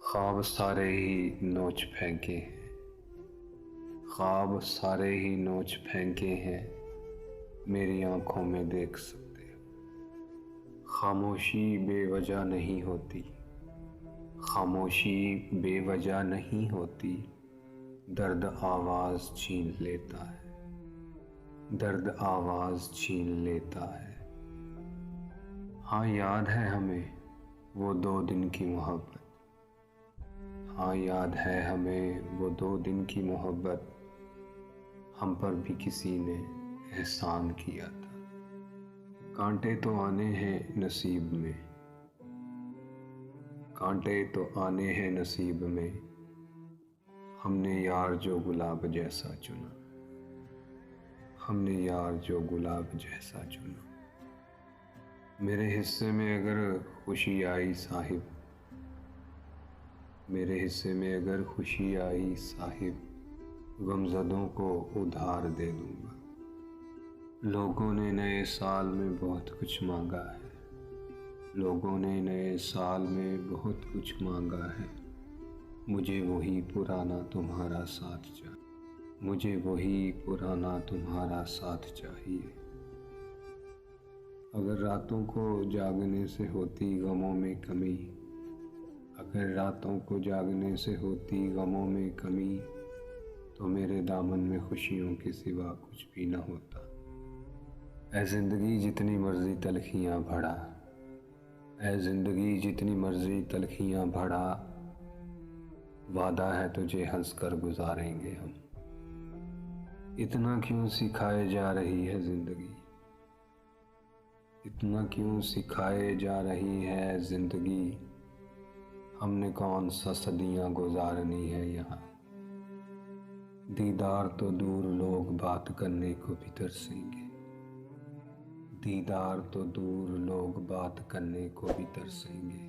ख्वाब सारे ही नोच फेंके हैं, ख्वाब सारे ही नोच फेंके हैं, मेरी आंखों में देख सकते हो। खामोशी बेवजह नहीं होती, खामोशी बेवजह नहीं होती, दर्द आवाज़ छीन लेता है, दर्द आवाज़ छीन लेता है। हाँ याद है हमें वो 2 दिन की मोहब्बत, हाँ याद है हमें वो 2 दिन की मोहब्बत, हम पर भी किसी ने एहसान किया था। कांटे तो आने हैं नसीब में, कांटे तो आने हैं नसीब में, हमने यार जो गुलाब जैसा चुना, हमने यार जो गुलाब जैसा चुना। मेरे हिस्से में अगर खुशी आई साहिब, मेरे हिस्से में अगर खुशी आई साहिब, गमज़दों को उधार दे दूंगा। लोगों ने नए साल में बहुत कुछ मांगा है, लोगों ने नए साल में बहुत कुछ मांगा है, मुझे वही पुराना तुम्हारा साथ चाहिए, मुझे वही पुराना तुम्हारा साथ चाहिए। अगर रातों को जागने से होती गमों में कमी, अगर रातों को जागने से होती गमों में कमी, तो मेरे दामन में खुशियों के सिवा कुछ भी न होता। ऐ ज़िंदगी जितनी मर्ज़ी तलखियाँ भरा, ऐ ज़िंदगी जितनी मर्ज़ी तलखियाँ भरा, वादा है तुझे हंस कर गुजारेंगे हम। इतना क्यों सिखाए जा रही है ज़िंदगी, इतना क्यों सिखाए जा रही है ज़िंदगी, हमने कौन सा सदियाँ गुजारनी है यहाँ। दीदार तो दूर लोग बात करने को भी तरसेंगे, दीदार तो दूर लोग बात करने को भी तरसेंगे।